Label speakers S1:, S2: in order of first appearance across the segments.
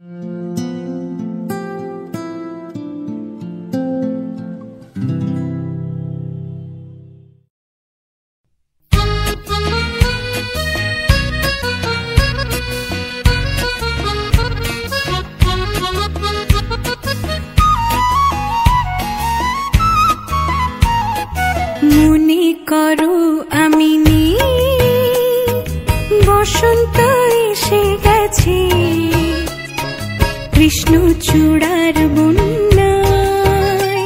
S1: মনে করো আমি বসন্ত এসে গেছে, কৃষ্ণচূড়ার বন্যায়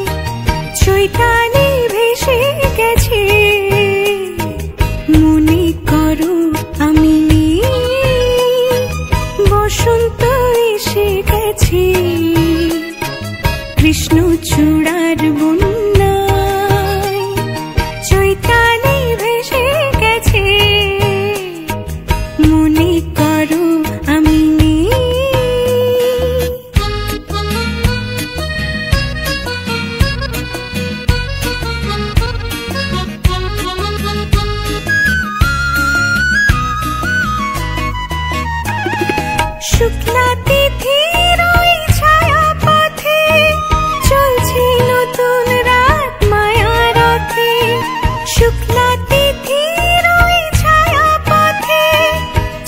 S1: চৈতালি ভেসে গেছে। মনে করো আমি বসন্ত এসে গেছে, কৃষ্ণচূড়ার বন্যায় চৈতালি ভেসে গেছে। মনে করো আমি শুক্লা তিথির ওই ছায়া পথে চলছে নতুন রাত মায়া রথে। শুক্লা তিথির ওই ছায়া পথে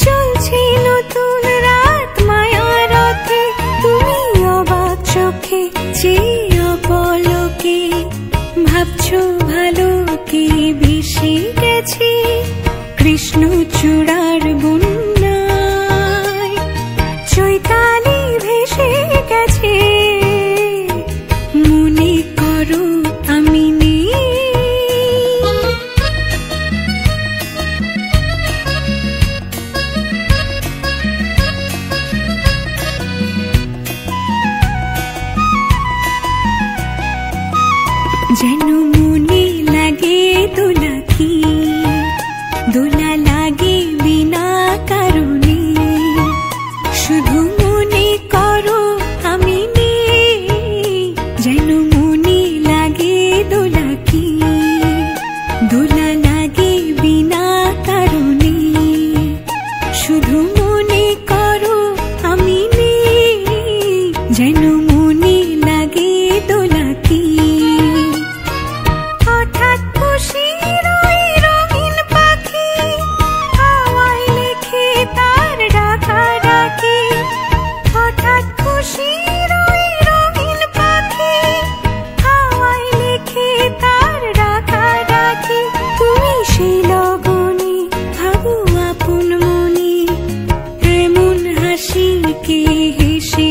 S1: চলছে নতুন রাত মায়া রথে। তুমি অবাক চোখে চেয়ে অপলকে ভাবছো ভালো কে ভেসে গেছে, কৃষ্ণচূড়ার বন্যায় চৈতালি ভেসে গেছে। মনে করো আমি যেন মনে লাগে দোলাকি, দোলা লাগে বিনা কারণে। শুধু মনে করো আমি যেন মনে লাগে দোলাকি, দোলা লাগে বিনা কারণে। শুধু মনে করো আমি যেন মনে লাগে দোলাকি। হঠাৎ খুশির ওই রঙিন পাখি হাওয়ায় লেখে তার ডাকা ডাকি। হঠাৎ খুশির ওই রঙিন পাখি হাওয়ায় লেখে তার ডাকা ডাকি। তুমি সেই লগনে ভাবো আপন মনে, এমন হাসি কে হেসে